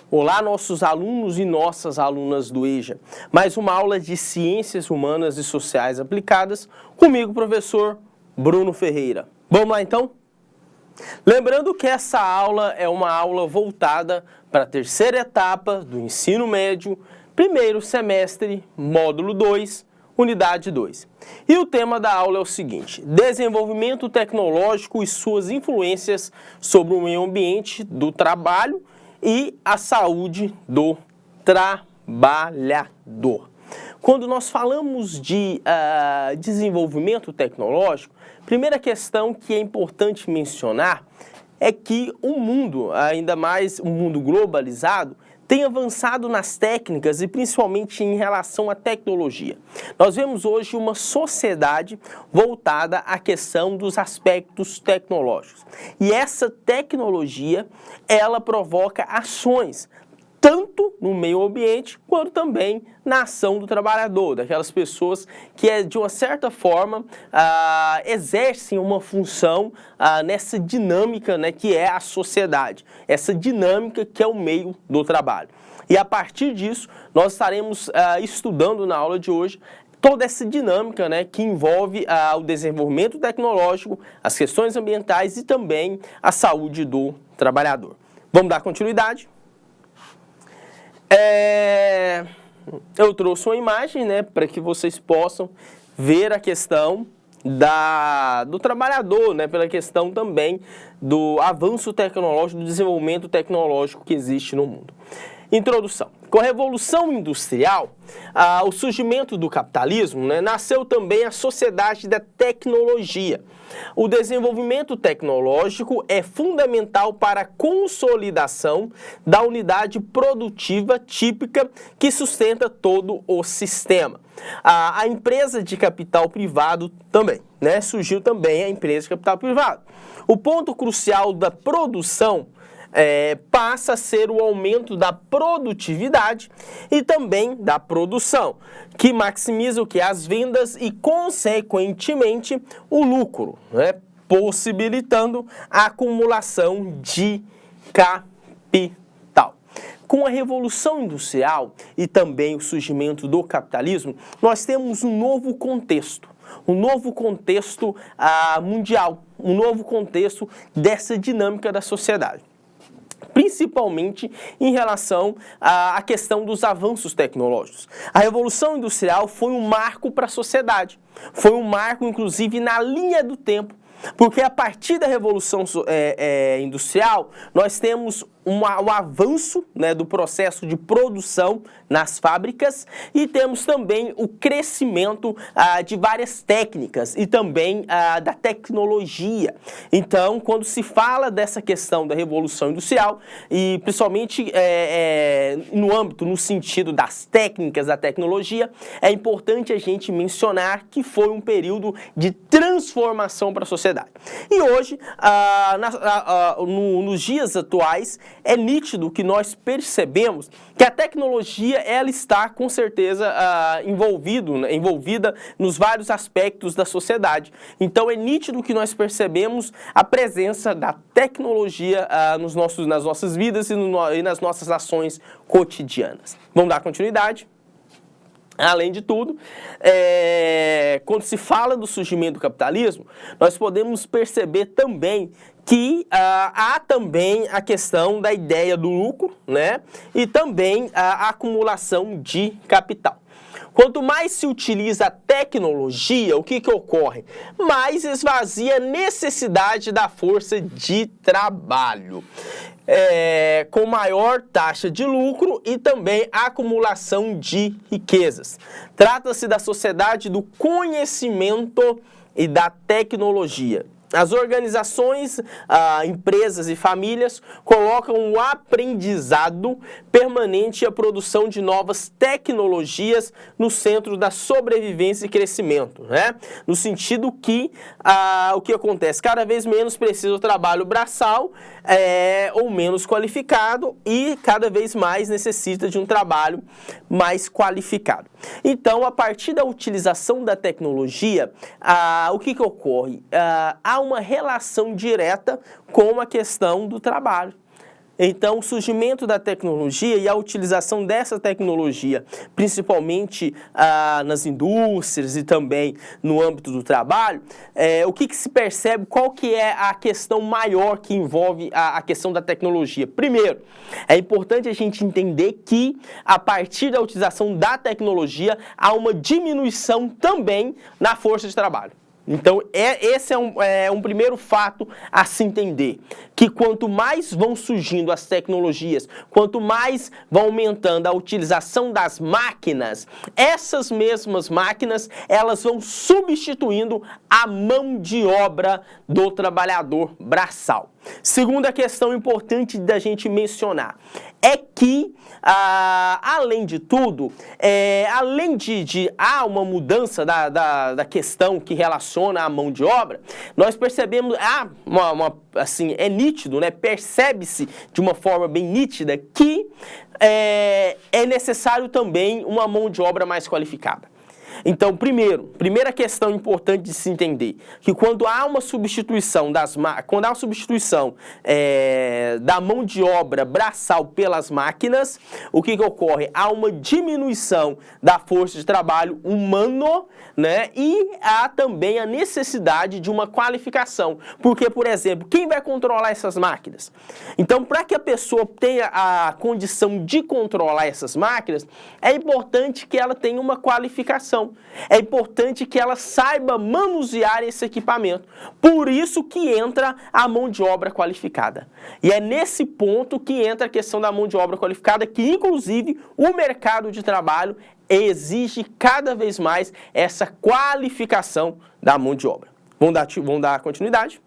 Olá, nossos alunos e nossas alunas do EJA. Mais uma aula de Ciências Humanas e Sociais Aplicadas, comigo, professor Bruno Ferreira. Vamos lá, então? Lembrando que essa aula é uma aula voltada para a terceira etapa do ensino médio, primeiro semestre, módulo 2, unidade 2. E o tema da aula é o seguinte: desenvolvimento tecnológico e suas influências sobre o meio ambiente do trabalho e a saúde do trabalhador. Quando nós falamos de desenvolvimento tecnológico, primeira questão que é importante mencionar é que o mundo, ainda mais o mundo globalizado, tem avançado nas técnicas e principalmente em relação à tecnologia. Nós vemos hoje uma sociedade voltada à questão dos aspectos tecnológicos. E essa tecnologia, ela provoca ações, tanto no meio ambiente, quanto também na ação do trabalhador, daquelas pessoas que, de uma certa forma, exercem uma função nessa dinâmica, né, que é a sociedade, essa dinâmica que é o meio do trabalho. E a partir disso, nós estaremos estudando na aula de hoje toda essa dinâmica, né, que envolve o desenvolvimento tecnológico, as questões ambientais e também a saúde do trabalhador. Vamos dar continuidade? Eu trouxe uma imagem, né, para que vocês possam ver a questão do trabalhador, né, pela questão também do avanço tecnológico, do desenvolvimento tecnológico que existe no mundo. Introdução. Com a Revolução Industrial, o surgimento do capitalismo, né, nasceu também a sociedade da tecnologia. O desenvolvimento tecnológico é fundamental para a consolidação da unidade produtiva típica que sustenta todo o sistema. A empresa de capital privado também, né, surgiu também a empresa de capital privado. O ponto crucial da produção passa a ser o aumento da produtividade e também da produção, que maximiza o que? As vendas e, consequentemente, o lucro, né? Possibilitando a acumulação de capital. Com a Revolução Industrial e também o surgimento do capitalismo, nós temos um novo contexto mundial, um novo contexto dessa dinâmica da sociedade, principalmente em relação à questão dos avanços tecnológicos. A Revolução Industrial foi um marco para a sociedade, foi um marco, inclusive, na linha do tempo, porque a partir da Revolução Industrial, nós temos um avanço, né, do processo de produção nas fábricas e temos também o crescimento de várias técnicas e também da tecnologia. Então, quando se fala dessa questão da Revolução Industrial e principalmente no sentido das técnicas da tecnologia, é importante a gente mencionar que foi um período de transformação para a sociedade. E hoje, nos dias atuais, é nítido que nós percebemos que a tecnologia, ela está com certeza envolvida nos vários aspectos da sociedade. Então é nítido que nós percebemos a presença da tecnologia nas nossas vidas e nas nossas ações cotidianas. Vamos dar continuidade? Além de tudo, quando se fala do surgimento do capitalismo, nós podemos perceber também que há também a questão da ideia do lucro, né, e também a acumulação de capital. Quanto mais se utiliza a tecnologia, o que ocorre? Mais esvazia a necessidade da força de trabalho, com maior taxa de lucro e também acumulação de riquezas. Trata-se da sociedade do conhecimento e da tecnologia. As organizações, empresas e famílias colocam o aprendizado permanente e a produção de novas tecnologias no centro da sobrevivência e crescimento, né? No sentido que o que acontece? Cada vez menos precisa o trabalho braçal ou menos qualificado e cada vez mais necessita de um trabalho mais qualificado. Então, a partir da utilização da tecnologia, o que ocorre? Há uma relação direta com a questão do trabalho. Então, o surgimento da tecnologia e a utilização dessa tecnologia, principalmente nas indústrias e também no âmbito do trabalho, o que se percebe, qual que é a questão maior que envolve a questão da tecnologia? Primeiro, é importante a gente entender que, a partir da utilização da tecnologia, há uma diminuição também na força de trabalho. Então, esse é um primeiro fato a se entender, que quanto mais vão surgindo as tecnologias, quanto mais vão aumentando a utilização das máquinas, essas mesmas máquinas, elas vão substituindo a mão de obra do trabalhador braçal. Segunda questão importante da gente mencionar é que, além de tudo, além de há uma mudança da questão que relaciona a mão de obra, nós percebemos, assim, é nítido, né? Percebe-se de uma forma bem nítida que é necessário também uma mão de obra mais qualificada. Então, primeira questão importante de se entender, que quando há uma substituição da mão de obra braçal pelas máquinas, o que ocorre? Há uma diminuição da força de trabalho humano, né? E há também a necessidade de uma qualificação. Porque, por exemplo, quem vai controlar essas máquinas? Então, para que a pessoa tenha a condição de controlar essas máquinas, é importante que ela tenha uma qualificação. É importante que ela saiba manusear esse equipamento. Por isso que entra a mão de obra qualificada. E é nesse ponto que entra a questão da mão de obra qualificada, que inclusive o mercado de trabalho exige cada vez mais essa qualificação da mão de obra. Vamos dar continuidade.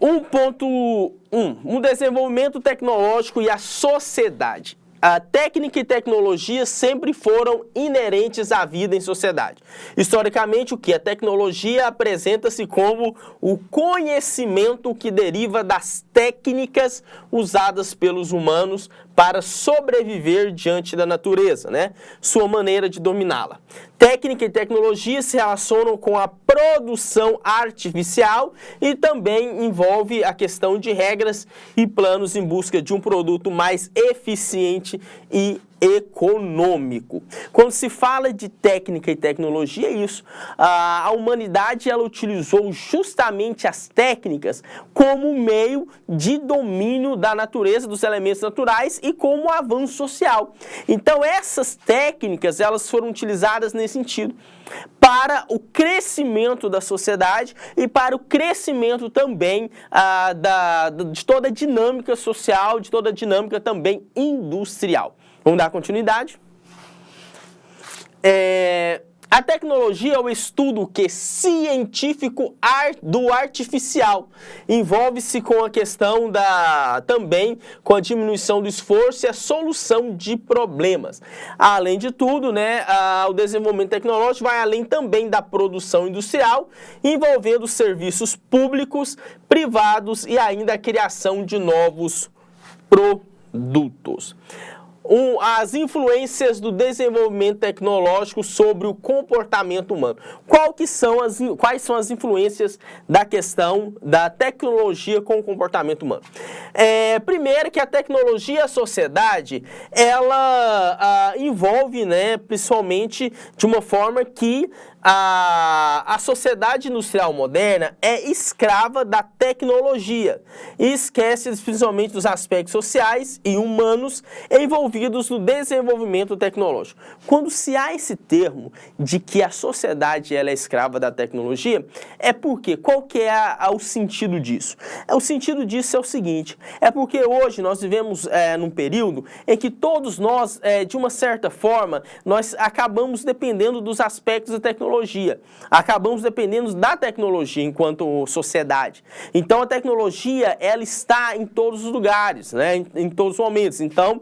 1.1. O desenvolvimento tecnológico e a sociedade. A técnica e tecnologia sempre foram inerentes à vida em sociedade. Historicamente, o que? A tecnologia apresenta-se como o conhecimento que deriva das técnicas usadas pelos humanos para sobreviver diante da natureza, né? Sua maneira de dominá-la. Técnica e tecnologia se relacionam com a produção artificial e também envolve a questão de regras e planos em busca de um produto mais eficiente e econômico. Quando se fala de técnica e tecnologia, é isso. A humanidade ela utilizou justamente as técnicas como meio de domínio da natureza, dos elementos naturais e como avanço social. Então essas técnicas elas foram utilizadas nesse sentido para o crescimento da sociedade e para o crescimento também de toda a dinâmica social, de toda a dinâmica também industrial. Vamos dar continuidade. A tecnologia é o estudo científico do artificial. Envolve-se com a questão também com a diminuição do esforço e a solução de problemas. Além de tudo, né, o desenvolvimento tecnológico vai além também da produção industrial, envolvendo serviços públicos, privados e ainda a criação de novos produtos. As influências do desenvolvimento tecnológico sobre o comportamento humano. Quais são as influências da questão da tecnologia com o comportamento humano? Primeiro que a tecnologia e a sociedade, ela envolve, né, principalmente de uma forma que a sociedade industrial moderna é escrava da tecnologia e esquece principalmente dos aspectos sociais e humanos envolvidos no desenvolvimento tecnológico. Quando se há esse termo de que a sociedade ela é escrava da tecnologia, é porque qual que é o sentido disso? O sentido disso é o seguinte, é porque hoje nós vivemos num período em que todos nós, de uma certa forma, nós acabamos dependendo dos aspectos da tecnologia. Acabamos dependendo da tecnologia enquanto sociedade. Então, a tecnologia, ela está em todos os lugares, né? Em todos os momentos. Então,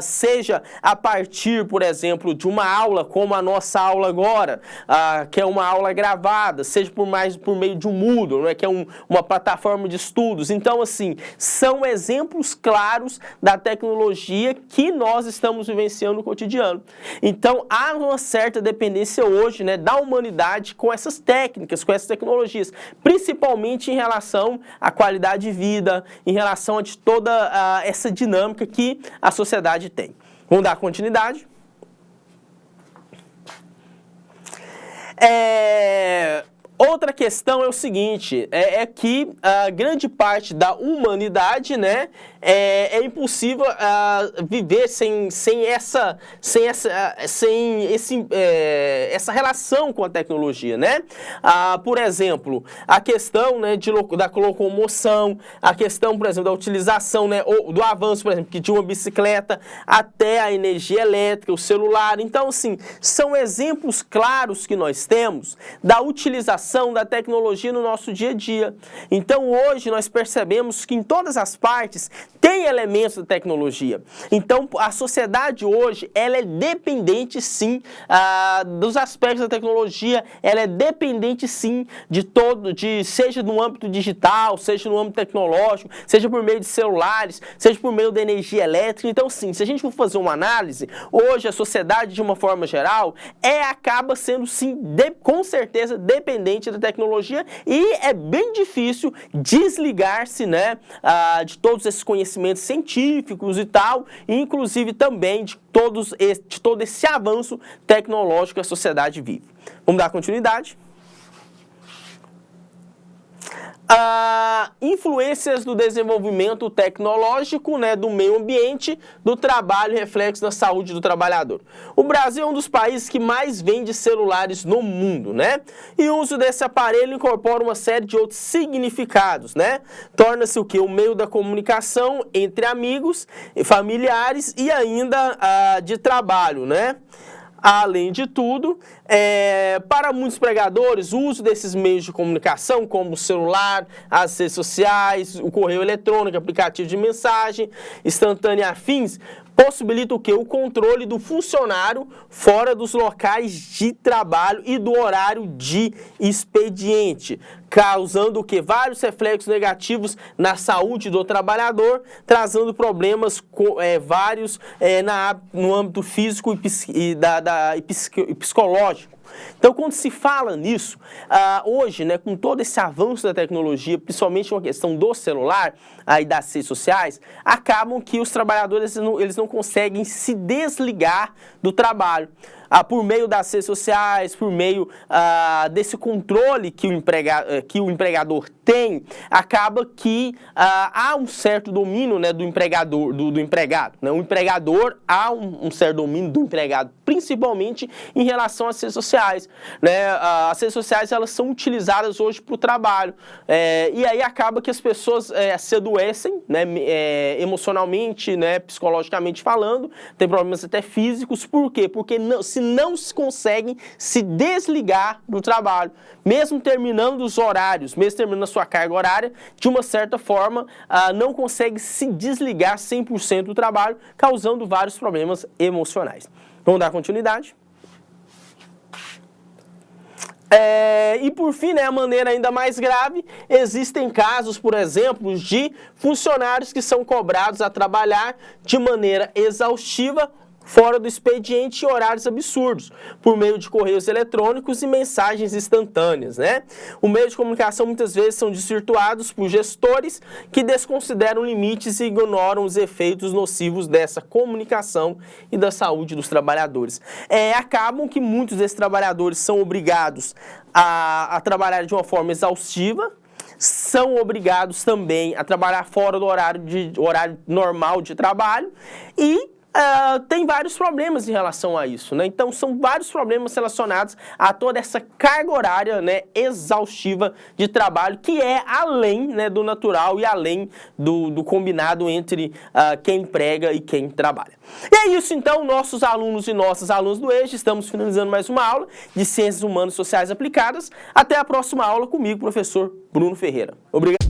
seja a partir, por exemplo, de uma aula, como a nossa aula agora, que é uma aula gravada, seja por meio de um Moodle, né? Que é uma plataforma de estudos. Então, assim, são exemplos claros da tecnologia que nós estamos vivenciando no cotidiano. Então, há uma certa dependência hoje, né, da humanidade com essas técnicas, com essas tecnologias, principalmente em relação à qualidade de vida, em relação a de toda essa dinâmica que a sociedade tem. Vamos dar continuidade. Outra questão é o seguinte, é que a grande parte da humanidade, né, é impossível viver sem essa relação com a tecnologia, né? Por exemplo, a questão, né, da locomoção, a questão, por exemplo, da utilização, né, ou do avanço, por exemplo, de uma bicicleta até a energia elétrica, o celular. Então, assim, são exemplos claros que nós temos da utilização da tecnologia no nosso dia a dia. Então, hoje, nós percebemos que em todas as partes tem elementos da tecnologia. Então, a sociedade hoje, ela é dependente, sim, dos aspectos da tecnologia, ela é dependente, sim, seja no âmbito digital, seja no âmbito tecnológico, seja por meio de celulares, seja por meio da energia elétrica. Então, sim, se a gente for fazer uma análise, hoje a sociedade, de uma forma geral, acaba sendo, sim, com certeza, dependente da tecnologia, e é bem difícil desligar-se, né, de todos esses conhecimentos científicos e tal, inclusive também de todo esse avanço tecnológico que a sociedade vive. Vamos dar continuidade. Influências do desenvolvimento tecnológico, né, do meio ambiente, do trabalho e reflexo na saúde do trabalhador. O Brasil é um dos países que mais vende celulares no mundo, né? E o uso desse aparelho incorpora uma série de outros significados, né? Torna-se o quê? O meio da comunicação entre amigos, familiares e ainda de trabalho, né? Além de tudo, para muitos empregadores, o uso desses meios de comunicação, como o celular, as redes sociais, o correio eletrônico, aplicativo de mensagem instantânea e afins, possibilita o quê? O controle do funcionário fora dos locais de trabalho e do horário de expediente, causando o quê? Vários reflexos negativos na saúde do trabalhador, trazendo problemas vários no âmbito físico e psicológico. Então, quando se fala nisso, hoje, né, com todo esse avanço da tecnologia, principalmente uma questão do celular e das redes sociais, acabam que os trabalhadores eles não conseguem se desligar do trabalho. Por meio das redes sociais, por meio desse controle que o empregador tem, acaba que há um certo domínio, né, do empregado. Né? O empregador há um certo domínio do empregado, principalmente em relação às redes sociais. Né? As redes sociais elas são utilizadas hoje para o trabalho. E aí acaba que as pessoas se adoecem, né, emocionalmente, né, psicologicamente falando, tem problemas até físicos. Por quê? Porque não se conseguem se desligar do trabalho, mesmo terminando os horários, mesmo terminando a sua carga horária, de uma certa forma, não consegue se desligar 100% do trabalho, causando vários problemas emocionais. Vamos dar continuidade. E por fim, né, a maneira ainda mais grave, existem casos, por exemplo, de funcionários que são cobrados a trabalhar de maneira exaustiva, fora do expediente, em horários absurdos, por meio de correios eletrônicos e mensagens instantâneas, né? O meio de comunicação muitas vezes são desvirtuados por gestores que desconsideram limites e ignoram os efeitos nocivos dessa comunicação e da saúde dos trabalhadores. Acabam que muitos desses trabalhadores são obrigados a trabalhar de uma forma exaustiva, são obrigados também a trabalhar fora do horário normal de trabalho e tem vários problemas em relação a isso, né? Então, são vários problemas relacionados a toda essa carga horária, né, exaustiva de trabalho, que é além, né, do natural e além do combinado entre quem emprega e quem trabalha. E é isso, então, nossos alunos e nossas alunas do EJA, estamos finalizando mais uma aula de Ciências Humanas e Sociais Aplicadas. Até a próxima aula comigo, professor Bruno Ferreira. Obrigado.